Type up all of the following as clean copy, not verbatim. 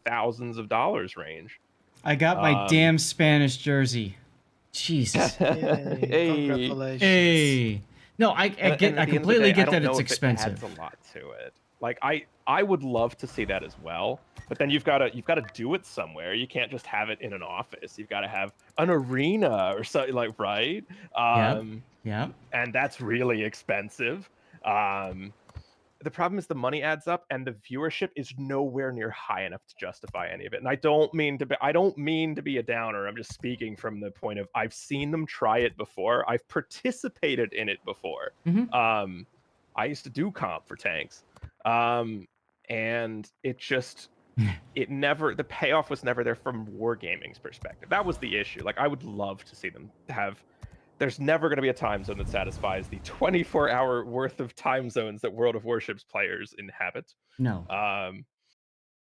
thousands of dollars range. I got my damn Spanish jersey. Jesus. Yay, Hey. congratulations. Hey. No, I completely get that it's expensive. It adds a lot to it. Like I would love to see that as well, but then you've got to do it somewhere. You can't just have it in an office. You've got to have an arena or something, like, right? Yeah. And that's really expensive. The problem is the money adds up and the viewership is nowhere near high enough to justify any of it. And I don't mean to be a downer. I'm just speaking from the point of I've seen them try it before. I've participated in it before. I used to do comp for tanks. And it just the payoff was never there from wargaming's perspective. That was the issue. Like, I would love to see them have. There's never going to be a time zone that satisfies the 24-hour worth of time zones that World of Warships players inhabit. No.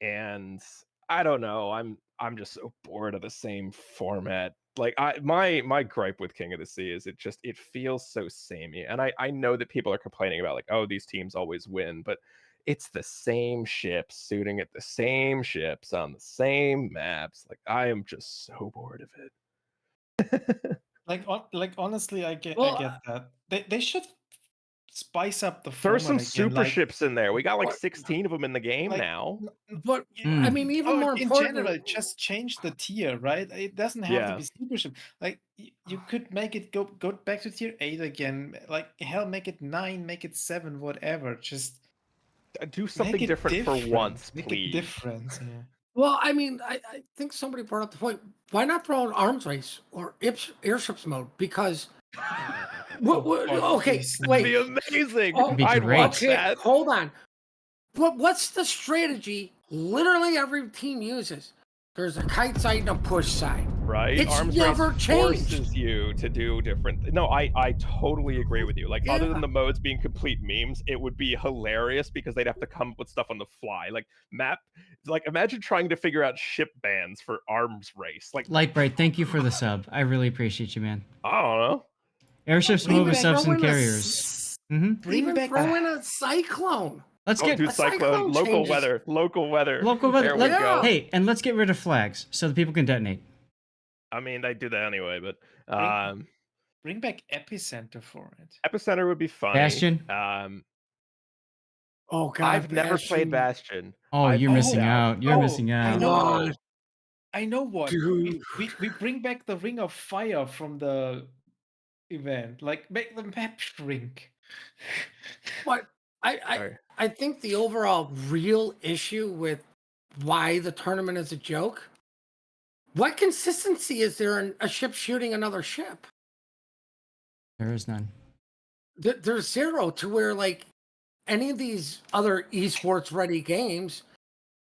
And I don't know. I'm just so bored of the same format. Like, my gripe with King of the Sea is it feels so samey. And I know that people are complaining about, like, oh, these teams always win, but it's the same ships shooting at the same ships on the same maps. Like, I am just so bored of it. Like honestly, I get that. They should spice up the There's format some again. super ships in there. We got like What? 16 of them in the game now. But I mean, even more in important, general, just change the tier, right? It doesn't have to be super ship. Like, you could make it go back to tier 8 again. Like, hell, make it 9, make it 7, whatever. Just do something different for once, please. Make it different. Yeah. well, I mean, I think somebody brought up the point. Why not throw an arms race or airships mode? Because okay, wait. It'd be amazing. Oh, I'd watch that. Hold on. But what's the strategy literally every team uses? There's a kite side and a push side. Right? It's Arms never race changed. forces you to do different. No, I totally agree with you. Like, other than the modes being complete memes, it would be hilarious because they'd have to come up with stuff on the fly. Like, imagine trying to figure out ship bans for arms race. Like, Lightbright, thank you for the sub. I really appreciate you, man. I don't know. Airships move with subs and carriers. Even throw in a cyclone. Let's get cyclone. Local weather. There we go. Hey, and let's get rid of flags so that people can detonate. I mean, they do that anyway, but bring back epicenter for it. Epicenter would be fun. Bastion. Oh God, I've never played Bastion. Oh, you're missing out. You're missing out. I know what. Dude. We bring back the Ring of Fire from the event. Like, make the map shrink. But I think the overall real issue with why the tournament is a joke, what consistency is there in a ship shooting another ship? There is none. There's zero, to where, like, any of these other esports ready games,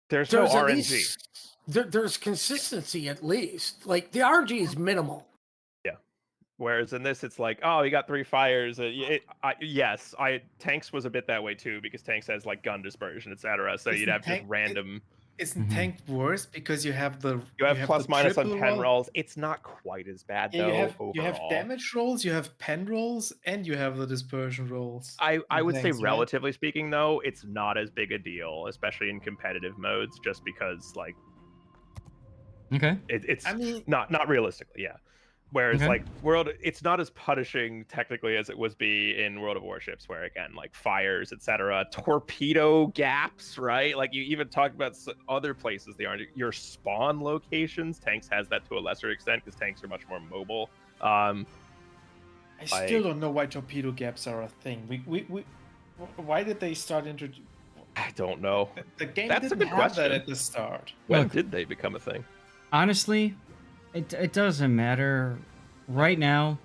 there's no RNG. There's consistency, at least. Like, the RNG is minimal. Whereas in this, it's like, oh, you got 3 fires. Yes, tanks was a bit that way too, because tanks has like gun dispersion, etc. So you'd have just random. Isn't tank worse because you have plus minus on pen rolls? It's not quite as bad though. You have damage rolls, you have pen rolls, and you have the dispersion rolls. I would say, relatively speaking, though, it's not as big a deal, especially in competitive modes, just because, like, it's not realistically, yeah. Whereas, like, it's not as punishing technically as it would be in World of Warships, where, again, like, fires, etc., torpedo gaps, right? Like, you even talked about other places they aren't. Your spawn locations, tanks has that to a lesser extent because tanks are much more mobile. I still don't know why torpedo gaps are a thing. Why did they start introducing? I don't know. The game didn't have that at the start. When did they become a thing? Honestly, it doesn't matter. Right now,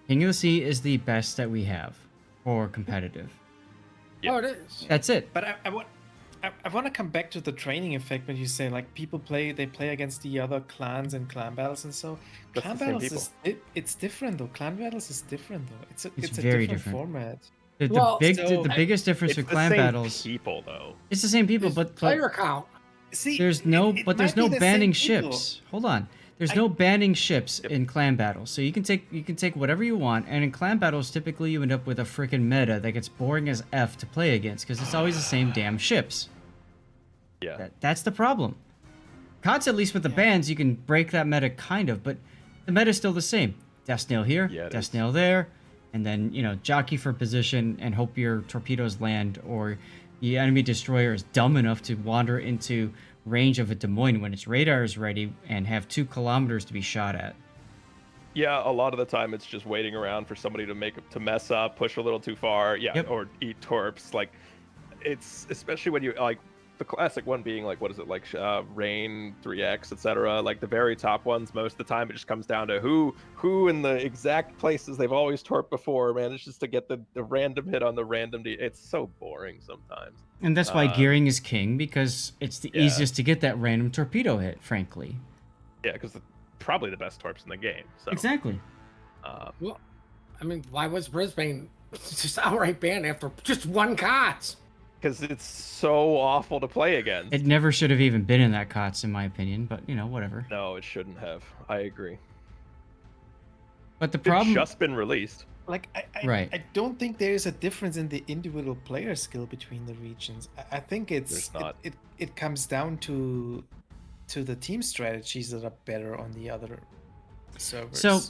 King of the Sea is the best that we have for competitive. Yep. Oh, it is. That's it. But I want to come back to the training effect when you say, like, people play against the other clans and clan battles and so. Clan battles it's different though. Clan battles is different though. It's a very different format. The biggest difference with clan battles. People though. It's the same people, but player count. See, there's no banning ships. Hold on. There's no banning ships in clan battles, so you can take whatever you want. And in clan battles, typically you end up with a freaking meta that gets boring as F to play against because it's always the same damn ships. Yeah, that's the problem. COTS, at least with the bans, you can break that meta kind of, but the meta's still the same. Death Snail here, Death Snail there, and then, you know, jockey for position and hope your torpedoes land, or the enemy destroyer is dumb enough to wander into range of a Des Moines when its radar is ready and have 2 kilometers to be shot at. Yeah, a lot of the time it's just waiting around for somebody to mess up, push a little too far, or eat torps. Like, it's especially when you like the classic one being like, what is it, like Rain 3X, etc. Like the very top ones, most of the time it just comes down to who in the exact places they've always torped before manages to get the random hit on the random. It's so boring sometimes. And that's why gearing is king, because it's the easiest to get that random torpedo hit, frankly. Yeah, because probably the best torps in the game. So. Exactly. Well, I mean, why was Brisbane just outright banned after just 1 COTS? Because it's so awful to play against. It never should have even been in that COTS, in my opinion, but, you know, whatever. No, it shouldn't have. I agree. But the problem... It's just been released. Like, I don't think there is a difference in the individual player skill between the regions. I think it's it comes down to the team strategies that are better on the other servers. So,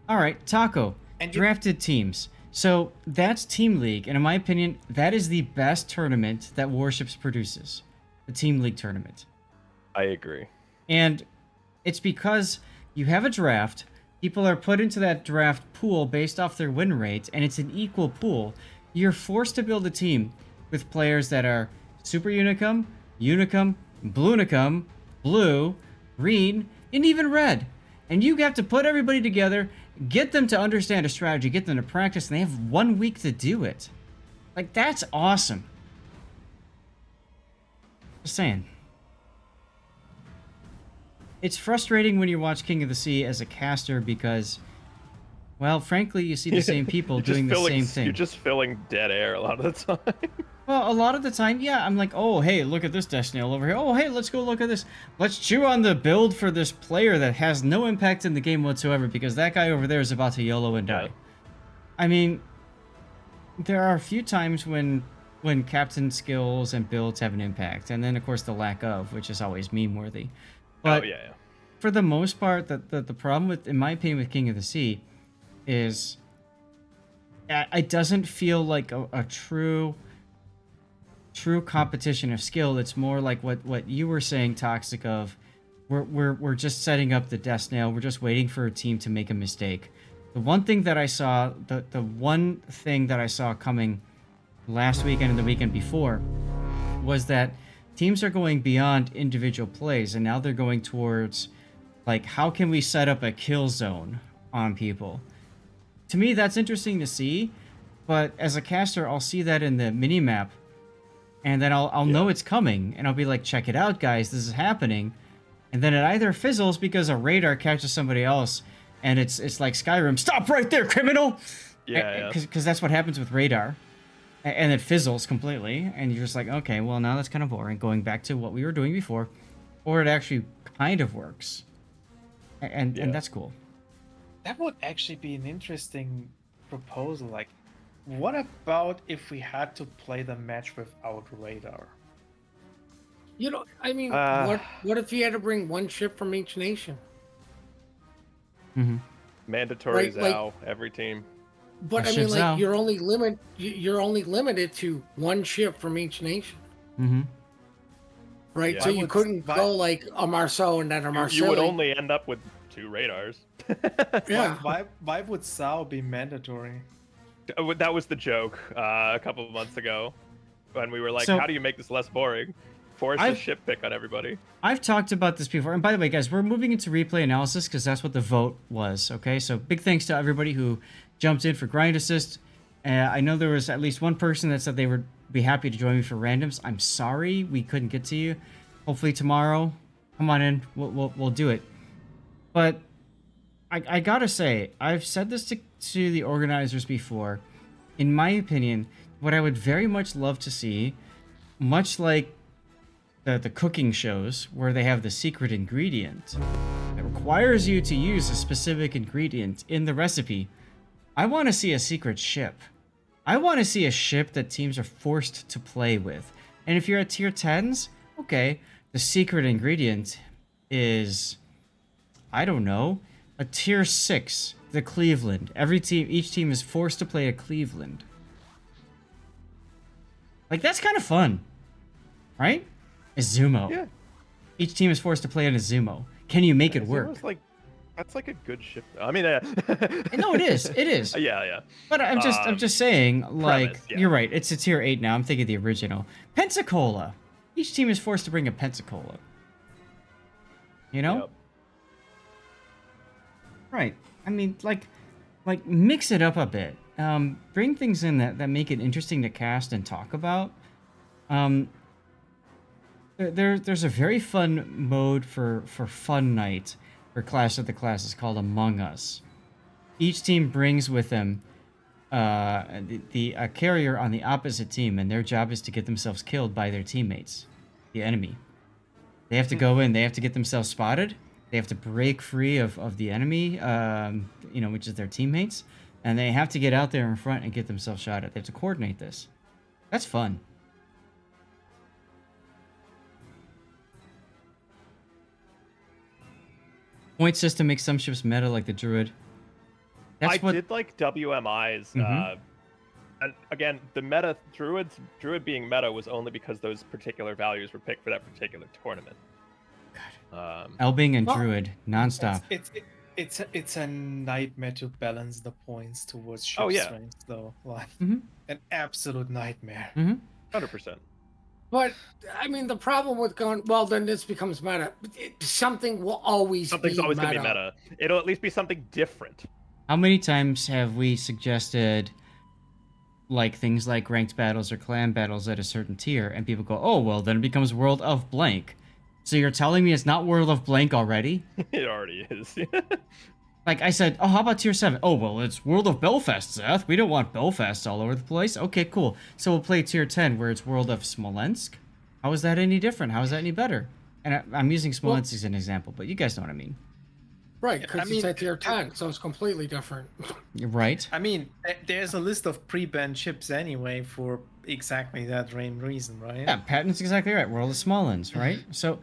all right, Taco, and drafted teams. So that's Team League, and in my opinion, that is the best tournament that Warships produces, the Team League tournament. I agree. And it's because you have a draft, people are put into that draft pool based off their win rate, and it's an equal pool. You're forced to build a team with players that are Super Unicum, Unicum, Bluenicum, Blue, Green, and even Red. And you have to put everybody together, get them to understand a strategy, get them to practice, and they have 1 week to do it. Like, that's awesome. Just saying. It's frustrating when you watch King of the Sea as a caster because, well, frankly, you see the same people doing the same thing. You're just filling dead air a lot of the time. Well, a lot of the time, yeah, I'm like, oh, hey, look at this Death Snail over here. Oh, hey, let's go look at this. Let's chew on the build for this player that has no impact in the game whatsoever because that guy over there is about to YOLO and die. I mean, there are a few times when captain skills and builds have an impact, and then, of course, the lack of, which is always meme-worthy. But for the most part, the problem with, in my opinion, with King of the Sea is it doesn't feel like a true competition of skill. It's more like what you were saying, Toxic, of we're just setting up the Death Snail. We're just waiting for a team to make a mistake. The one thing that I saw, the one thing that I saw coming last weekend and the weekend before was that teams are going beyond individual plays, and now they're going towards, like, how can we set up a kill zone on people? To me, that's interesting to see, but as a caster, I'll see that in the minimap, and then I'll know it's coming, and I'll be like, check it out, guys, this is happening. And then it either fizzles because a radar catches somebody else, and it's like Skyrim, stop right there, criminal! Because that's what happens with radar. And it fizzles completely, and you're just like, okay, well, now that's kind of boring, going back to what we were doing before. Or it actually kind of works. And that's cool. That would actually be an interesting proposal. Like, what about if we had to play the match without radar? You know, I mean, what if you had to bring 1 ship from each nation? Mm-hmm. Mandatory ZOW, every team. But I mean, like, you're only limited to 1 ship from each nation. Mm-hmm. Right, so you couldn't go like a Marceau and then a Marseille. You would only end up with 2 radars. Why would ZOW be mandatory? That was the joke a couple of months ago when we were like, how do you make this less boring? Force a ship pick on everybody. I've talked about this before. And by the way, guys, we're moving into replay analysis because that's what the vote was, okay? So big thanks to everybody who jumped in for Grind Assist. I know there was at least one person that said they would be happy to join me for randoms. I'm sorry we couldn't get to you. Hopefully tomorrow, come on in. We'll do it. But I gotta say, I've said this to the organizers before. In my opinion, what I would very much love to see, much like the cooking shows where they have the secret ingredient that requires you to use a specific ingredient in the recipe, I want to see a secret ship. I want to see a ship that teams are forced to play with. And if you're at tier 10s, okay, the secret ingredient is, I don't know, a tier 6, the Cleveland. Each team is forced to play a Cleveland. Like, that's kind of fun, right? Izumo. Yeah. Each team is forced to play an Izumo. Can you make it work? That's like a good ship. I mean, No, it is. It is. Yeah. But I'm just saying, like, premise, yeah. You're right. It's a tier 8 now. I'm thinking the original. Pensacola. Each team is forced to bring a Pensacola. You know? Yep. Right. I mean, like mix it up a bit. Bring things in that make it interesting to cast and talk about. There's a very fun mode for Fun Night for Clash of the Classes called Among Us. Each team brings with them a carrier on the opposite team, and their job is to get themselves killed by their teammates, the enemy. They have to go in. They have to get themselves spotted. They have to break free of the enemy, which is their teammates, and they have to get out there in front and get themselves shot at. They have to coordinate this. That's fun. Point system makes some ships meta, like the Druid. I did like WMI's. And again, the meta Druid being meta was only because those particular values were picked for that particular tournament. Elbing and Druid nonstop. It's a nightmare to balance the points towards ship strength, though. Like an absolute nightmare. 100%. But I mean, the problem with going, well, then this becomes meta. Something's always gonna be meta. It'll at least be something different. How many times have we suggested like things like ranked battles or clan battles at a certain tier, and people go, oh, well, then it becomes World of Blank. So you're telling me it's not World of Blank already? It already is. Like I said, oh, how about tier 7? Oh, well, it's World of Belfast, Zath. We don't want Belfast all over the place. Okay, cool. So we'll play tier 10 where it's World of Smolensk. How is that any different? How is that any better? And I'm using Smolensk as an example, but you guys know what I mean. Right, because it's at tier 10, so it's completely different. You're right. I mean, there's a list of pre-banned ships anyway for exactly that reason, right? Yeah, Patton's exactly right. World of Smolensk, right? So,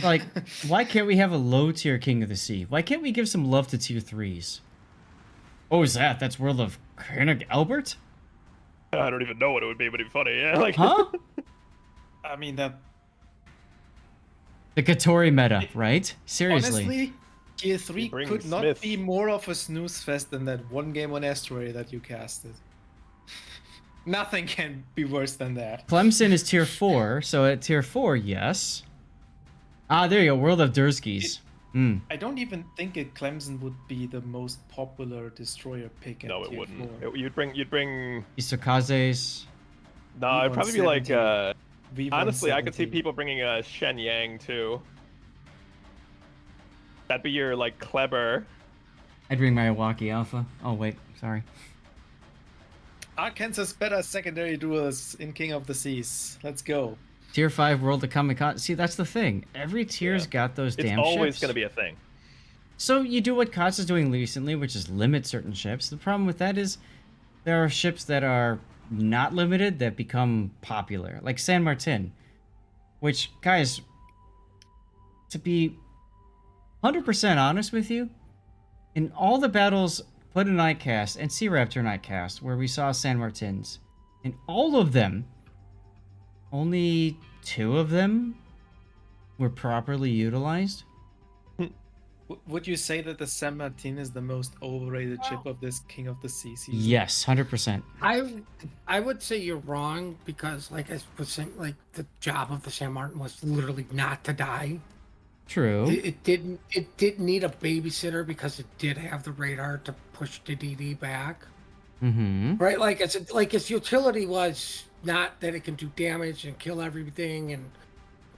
like, why can't we have a low-tier King of the Sea? Why can't we give some love to tier 3s? Oh, is that's World of Koenig Albert? I don't even know what it would be, but it'd be funny, yeah. Like, huh? I mean, that... The Katori meta, right? Seriously. Honestly, tier 3 could not be more of a snooze fest than that one game on Asteroid that you casted. Nothing can be worse than that. Clemson is tier 4, so at tier 4, yes. Ah, there you go, World of Durskies. I don't even think Clemson would be the most popular destroyer pick. No, it wouldn't. You'd bring Isokazes. No, it'd probably be like honestly, I could see people bringing Shen Yang too. That'd be your like Kleber. I'd bring my Iwaki Alpha. Oh wait, sorry. Arkansas better secondary duels in King of the Seas. Let's go. Tier 5 World of Kamikaze. See, that's the thing. Every tier's got those damn ships. It's always going to be a thing. So you do what Kotz is doing recently, which is limit certain ships. The problem with that is there are ships that are not limited that become popular. Like San Martin. Which, guys, to be 100% honest with you, in all the battles Put in Nightcast and Sea Raptor Nightcast where we saw San Martins, in all of them, only 2 of them were properly utilized. Would you say that the San Martin is the most overrated ship of this King of the Sea season? Yes, 100%. I would say you're wrong because, like I was saying, like the job of the San Martin was literally not to die. True. It didn't need a babysitter because it did have the radar to push the DD back. Mm-hmm. Right, like its utility was not that it can do damage and kill everything and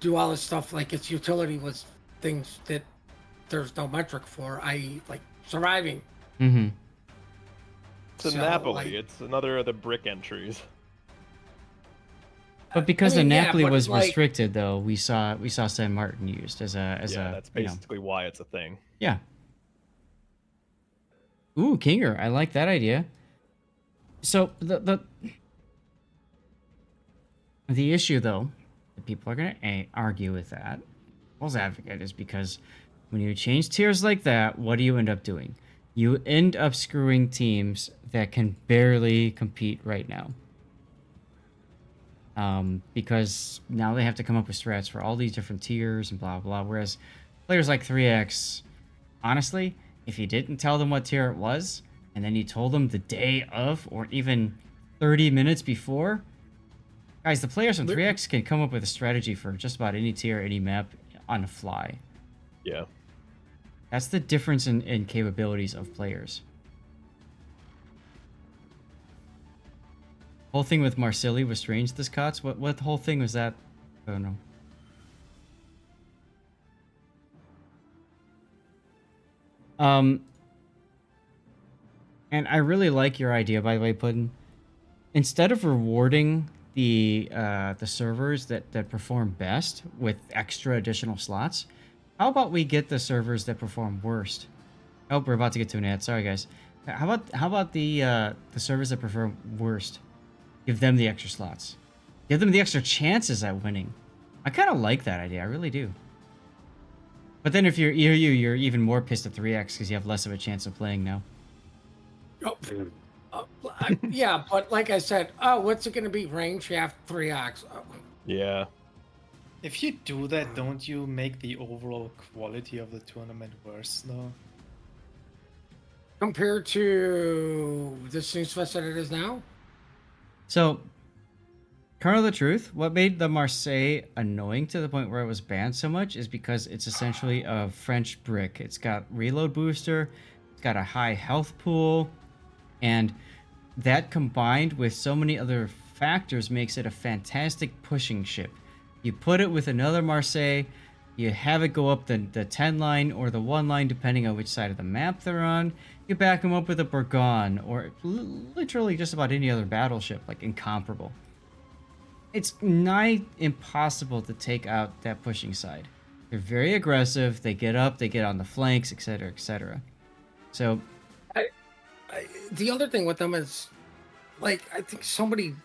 do all this stuff. Like its utility was things that there's no metric for, i.e., like surviving. Mm-hmm. It's a Napoli. It's another of the brick entries. But because the Napoli was restricted, though, we saw San Martin used as a that's basically why it's a thing. Yeah. Ooh, Kinger, I like that idea. So the issue, though, that people are gonna argue with that devil's advocate is because when you change tiers like that, what do you end up doing? You end up screwing teams that can barely compete right now. Because now they have to come up with strats for all these different tiers and blah, blah. Whereas players like 3X, honestly, if you didn't tell them what tier it was, and then you told them the day of, or even 30 minutes before, guys, the players from 3X can come up with a strategy for just about any tier, any map on the fly. Yeah. That's the difference in capabilities of players. Whole thing with Marsilli was strange this COTS. What whole thing was that? I don't know. And I really like your idea, by the way, Puddin. Instead of rewarding the servers that perform best with extra additional slots, how about we get the servers that perform worst? Oh, we're about to get to an ad. Sorry, guys. How about the servers that perform worst? Give them the extra slots. Give them the extra chances at winning. I kind of like that idea. I really do. But then if you're even more pissed at 3X because you have less of a chance of playing now. Oh, yeah, but like I said, what's it going to be? Rain Shaft 3X. Oh. Yeah. If you do that, don't you make the overall quality of the tournament worse, though? Compared to the Snooze Fest that it is now? So, kernel of the truth, what made the Marseille annoying to the point where it was banned so much is because it's essentially a French brick. It's got reload booster, it's got a high health pool, and that combined with so many other factors makes it a fantastic pushing ship. You put it with another Marseille, you have it go up the 10 line or the 1 line depending on which side of the map they're on. You back them up with a Bourgogne or literally just about any other battleship, like incomparable. It's nigh impossible to take out that pushing side. They're very aggressive, they get up, they get on the flanks, etc., etc. So the other thing with them is, like, I think somebody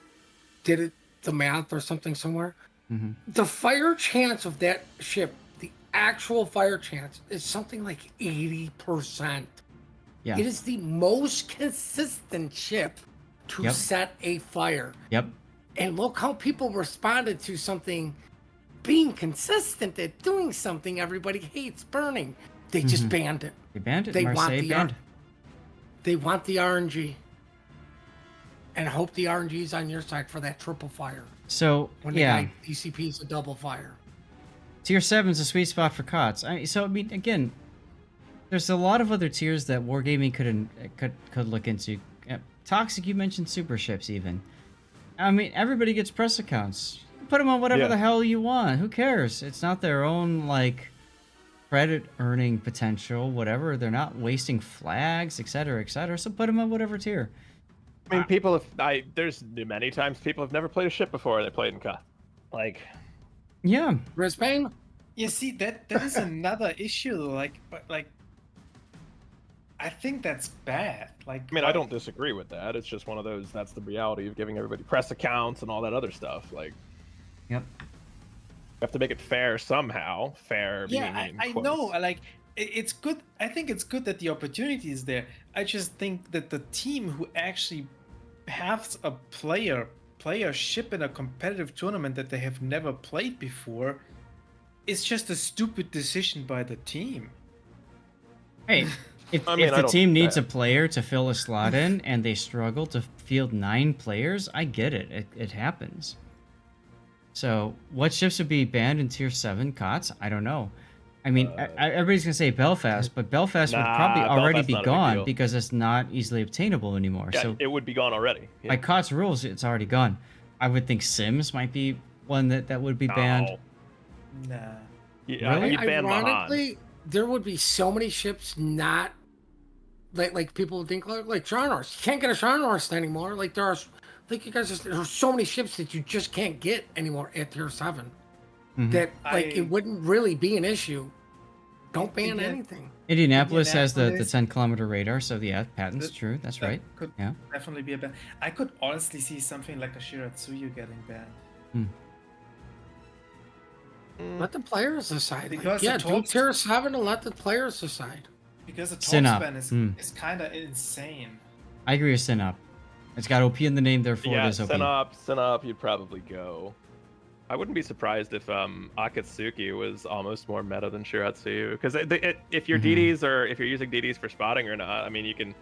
did it, the math or something somewhere. mm-hmm. The fire chance of that ship, the actual fire chance, is something like 80%. Yeah. It is the most consistent ship to set a fire. Yep. And look how people responded to something being consistent at doing something everybody hates burning. They just banned it. They banned it. They Marseille want the banned. They want the RNG. And hope the RNG is on your side for that triple fire. So, when the guy DCP is a double fire. Tier 7 is a sweet spot for COTS. I mean, again, there's a lot of other tiers that Wargaming could look into. Toxic, you mentioned super ships even. I mean, everybody gets press accounts. Put them on whatever the hell you want. Who cares? It's not their own, like, credit earning potential, whatever. They're not wasting flags, etc., etc. So put them on whatever tier. I mean, people have. There's many times people have never played a ship before they played in COD. Like, yeah, Brisbane. You see, that is another issue. Like, but like, I think that's bad. Like, I mean, I don't disagree with that. It's just one of those. That's the reality of giving everybody press accounts and all that other stuff. Like, yep. You have to make it fair somehow. Fair. Yeah, I know. Like, it's good. I think it's good that the opportunity is there. I just think that the team who actually has a player ship in a competitive tournament that they have never played before, it's just a stupid decision by the team. Hey, if the team needs a player to fill a slot in and they struggle to field 9 players, I get it. It happens. So, what ships would be banned in Tier 7 COTS? I don't know. I mean, everybody's going to say Belfast, but Belfast would probably already be gone because it's not easily obtainable anymore. Yeah, so it would be gone already. Yeah. By COTS rules, it's already gone. I would think Sims might be one that would be banned. Nah. Yeah, really? Ironically, there would be so many ships not... Like people would think, like Sharnors. You can't get a Sharnors anymore. Like, there are... Like, you guys, there's so many ships that you just can't get anymore at Tier 7. That, like, it wouldn't really be an issue. Don't ban anything. Indianapolis has the 10-kilometer radar, so yeah, patent's true. That's right. Could definitely be a ban. I could honestly see something like a Shiratsuyu getting banned. Let the players decide. Because like, the do top tier 7 and let the players decide. Because the top Synop. span is kind of insane. I agree with Synop. It's got OP in the name, therefore it is OP. Synop, you'd probably go. I wouldn't be surprised if Akatsuki was almost more meta than Shiratsu, because if your DDs or if you're using DDs for spotting or not, I mean, you can.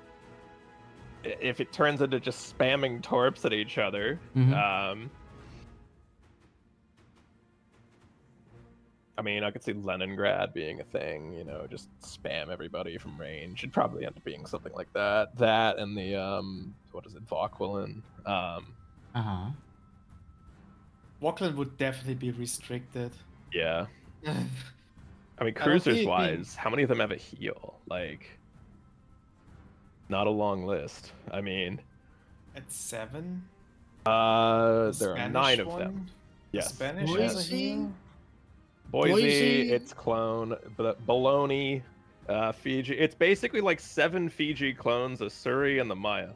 If it turns into just spamming torps at each other, I mean, I could see Leningrad being a thing, you know, just spam everybody from range. It'd probably end up being something like that. That and the, what is it, Vauquilin. Vauquilin would definitely be restricted. Yeah. I mean, cruisers-wise, how many of them have a heal? Like, not a long list. I mean... At 7? There are 9 of one? them. Yes. Spanish has a heal? Boise, it's clone, Bologna, Fiji. It's basically like 7 Fiji clones, a Surrey, and the Maya.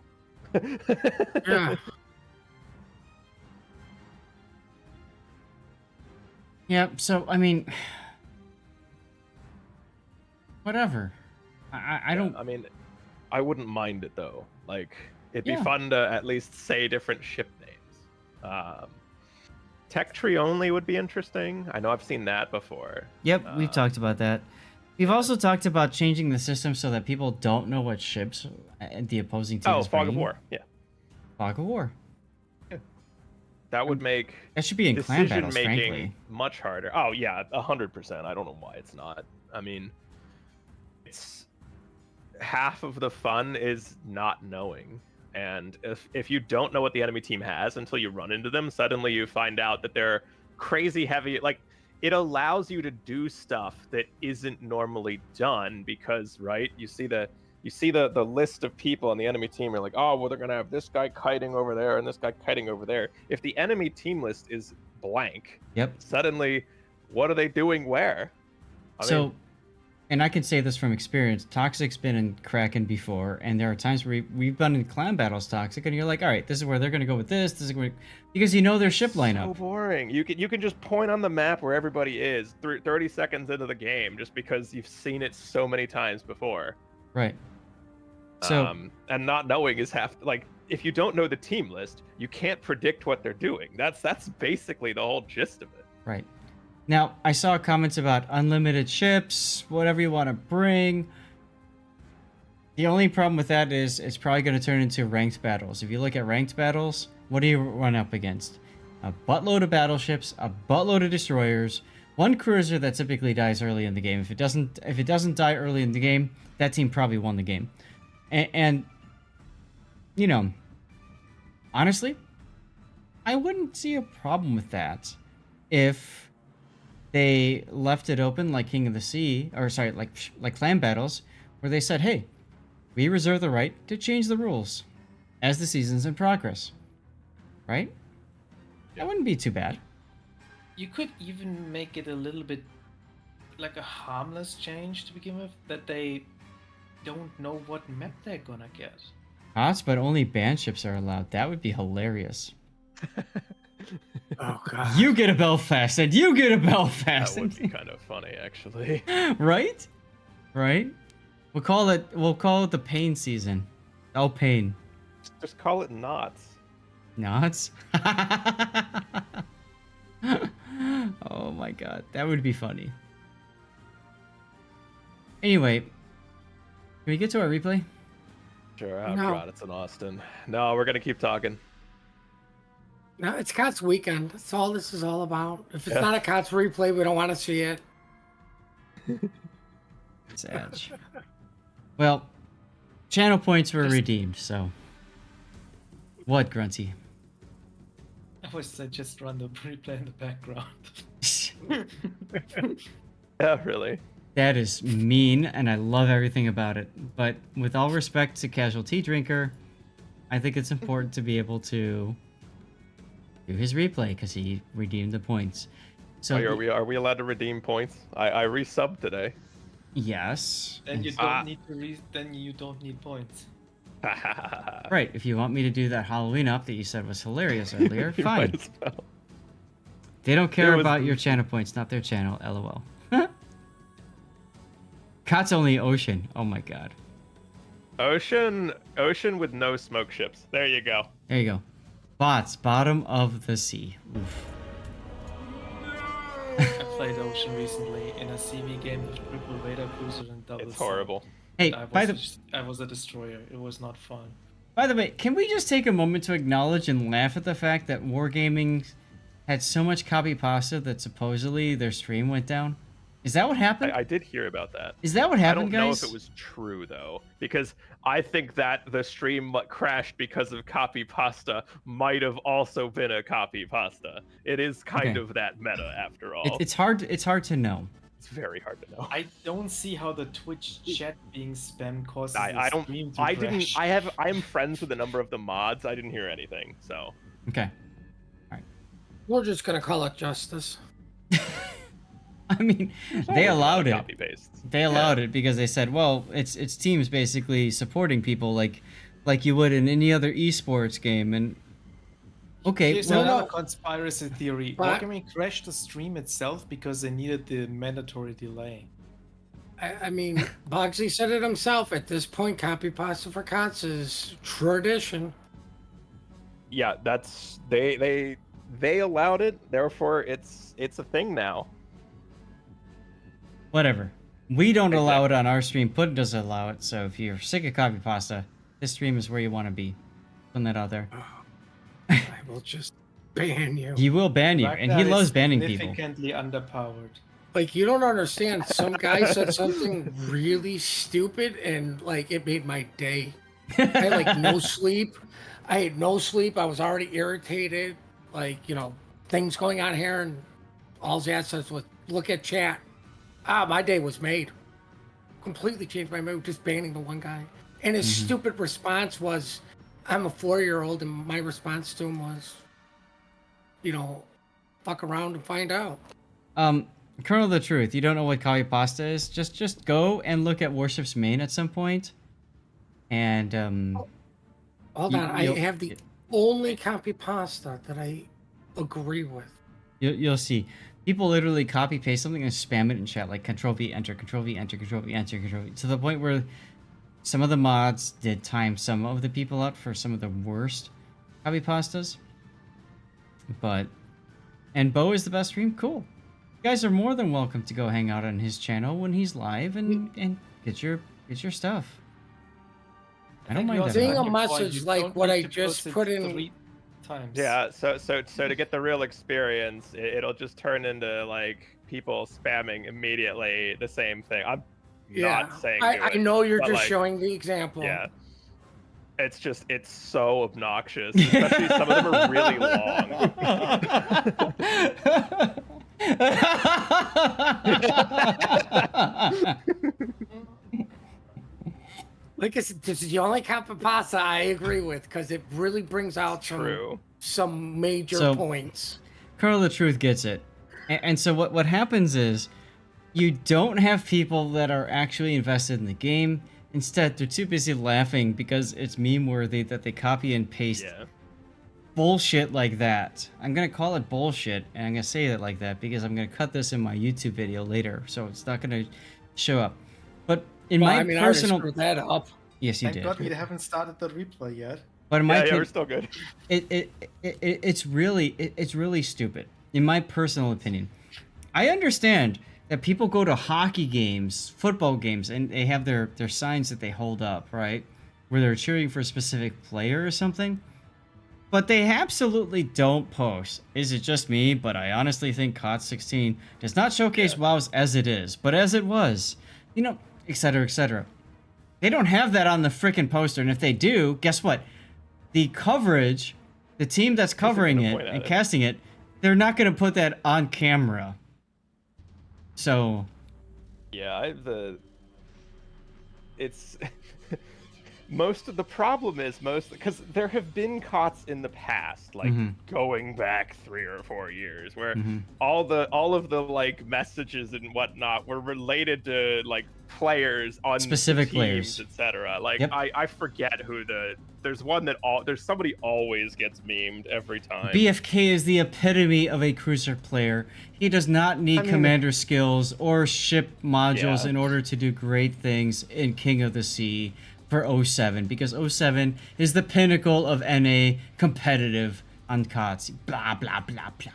Yeah. Yeah, so, I mean... Whatever. I don't... I mean, I wouldn't mind it, though. Like, it'd be Yeah. fun to at least say different ship names. Tech tree only would be interesting. I know I've seen that before. Yep, we've talked about that. We've also talked about changing the system so that people don't know what ships the opposing team is Fog of bringing. War. Yeah. Fog of War. That would make That should be in clan decision battles, making frankly. much harder. Oh yeah, 100%. I don't know why it's not. I mean, it's half of the fun is not knowing. And if you don't know what the enemy team has until you run into them, suddenly you find out that they're crazy heavy. Like, it allows you to do stuff that isn't normally done because, right, you see the list of people on the enemy team. You're like, oh, well, they're gonna have this guy kiting over there and this guy kiting over there. If the enemy team list is blank, suddenly, what are they doing where? I mean, and I can say this from experience, Toxic's been in Kraken before, and there are times where we've been in clan battles Toxic, and you're like, all right, this is where they're going to go with this is where... because you know their ship lineup. So boring. You can just point on the map where everybody is 30 seconds into the game just because you've seen it so many times before. Right. So and not knowing is half, like, if you don't know the team list, you can't predict what they're doing. That's basically the whole gist of it. Right. Now, I saw comments about unlimited ships, whatever you want to bring. The only problem with that is it's probably going to turn into ranked battles. If you look at ranked battles, what do you run up against? A buttload of battleships, a buttload of destroyers, one cruiser that typically dies early in the game. If it doesn't die early in the game, that team probably won the game. And you know, honestly, I wouldn't see a problem with that if they left it open like King of the Sea, or sorry, like clan battles, where they said, hey, we reserve the right to change the rules as the season's in progress. Right? That wouldn't be too bad. You could even make it a little bit like a harmless change to begin with, that they don't know what map they're gonna get. But only band ships are allowed. That would be hilarious. Oh god. You get a Belfast, and you get a Belfast. That would be kind of funny, actually. Right? Right? We'll call it the pain season. Oh, pain. Just call it knots. Knots? Oh my god, that would be funny. Anyway, can we get to our replay? Sure. Oh No. god, it's in Austin. No, we're gonna keep talking. No, it's Cots weekend. That's all this is all about. If it's not a Cots replay, we don't want to see it. Sad. Well, channel points were redeemed, so. What, Grunty? I was just run the replay in the background. Yeah, really. That is mean, and I love everything about it. But with all respect to Casual Tea Drinker, I think it's important to be able to do his replay because he redeemed the points. So Are we allowed to redeem points? I resubbed today. Yes. Then you don't need to then you don't need points. Right. If you want me to do that Halloween up that you said was hilarious earlier, You fine. might as well. They don't care about your channel points, not their channel. LOL. Cot's only ocean. Oh my god. Ocean with no smoke ships. There you go. There you go. Bots, bottom of the sea. Oof. I played Ocean recently in a CV game with triple Vader cruiser and double. It's horrible. Hey, I was a destroyer. It was not fun. By the way, can we just take a moment to acknowledge and laugh at the fact that Wargaming had so much copy pasta that supposedly their stream went down? Is that what happened? I did hear about that. Is that what happened, guys? I don't know if it was true, though, because I think that the stream crashed because of copy pasta might have also been a copy pasta. It is kind of that meta, after all. It's hard to know. It's very hard to know. I don't see how the Twitch chat being spammed causes I am friends with a number of the mods. I didn't hear anything, so. Okay. All right. We're just gonna call it justice. I mean, they allowed it. Copy paste. They allowed it because they said, well, it's teams basically supporting people like you would in any other esports game. And okay, here's another conspiracy theory. Wargaming crashed the stream itself because they needed the mandatory delay. I mean, Bogsy said it himself. At this point, copy pasta for COTS is tradition. Yeah, that's they allowed it. Therefore, it's a thing now. Whatever. We don't allow it on our stream. Puddin doesn't allow it. So if you're sick of copy pasta, this stream is where you want to be. Putting that out there. I will just ban you. He will ban you, and he loves banning people. Significantly underpowered. Like, you don't understand. Some guy said something really stupid, and like it made my day. I had like no sleep. I had no sleep. I was already irritated. Like, things going on here, and all Zath says was, "Look at chat." My day was made. Completely changed my mood, just banning the one guy. And his stupid response was, I'm a 4-year-old, and my response to him was, fuck around and find out. Colonel of the Truth, you don't know what copy pasta is? Just go and look at Warships main at some point. And Hold on, I have the only copy pasta that I agree with. You'll see. People literally copy paste something and spam it in chat, like Control V enter, Control V enter, Control V enter, Control V, to the point where some of the mods did time some of the people out for some of the worst copy pastas. And Bo is the best stream. Cool. You guys are more than welcome to go hang out on his channel when he's live and get your stuff. I don't mind that. Seeing a message like what I just put in. Times. Yeah, so to get the real experience, it'll just turn into like people spamming immediately the same thing. I'm not saying I know you're just like, showing the example. Yeah. It's so obnoxious. Especially some of them are really long. Like I said, this is the only copy pasta I agree with because it really brings out some major points. Colonel of the Truth gets it. And so what happens is you don't have people that are actually invested in the game. Instead, they're too busy laughing because it's meme worthy that they copy and paste bullshit like that. I'm going to call it bullshit, and I'm going to say that like that because I'm going to cut this in my YouTube video later, so it's not going to show up. But my personal, I screwed that up. Yes, you did. Thank God we haven't started the replay yet. But in my we're still good. It's really stupid, in my personal opinion. I understand that people go to hockey games, football games, and they have their signs that they hold up, right, where they're cheering for a specific player or something. But they absolutely don't post. Is it just me? But I honestly think COTS 16 does not showcase WoWs as it is, but as it was, etc., etc. They don't have that on the freaking poster, and if they do, guess what? The coverage, the team that's covering it and casting it, they're not going to put that on camera. So, yeah, it's most of the problem is because there have been COTS in the past, like going back 3 or 4 years, where all of the like messages and whatnot were related to like players on specific teams, players, etc. Like yep. I forget who there's somebody always gets memed every time. BFK is the epitome of a cruiser player. He does not need commander skills or ship modules in order to do great things in King of the Sea for 07, because 07 is the pinnacle of NA competitive on COTS. Blah, blah, blah, blah.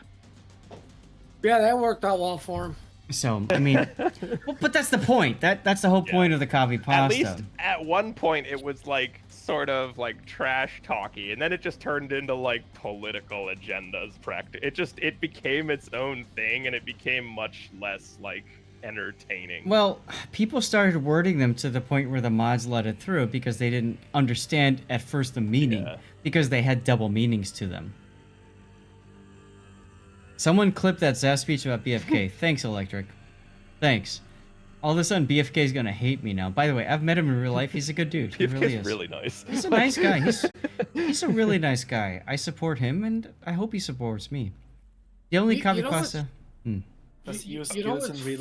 Yeah, that worked out well for him. So, I mean, well, but that's the point. That's the whole point of the copy pasta. At least at one point it was like sort of like trash talky, and then it just turned into like political agendas it became its own thing, and it became much less like entertaining. Well, people started wording them to the point where the mods let it through because they didn't understand at first the meaning, because they had double meanings to them. Someone clipped that Zath speech about BFK. Thanks, Electric. Thanks. All of a sudden, BFK is gonna hate me now. By the way, I've met him in real life. He's a good dude. He really is. Really nice. He's a nice guy. He's a really nice guy. I support him, and I hope he supports me. The only copy pasta. Does he use skills in real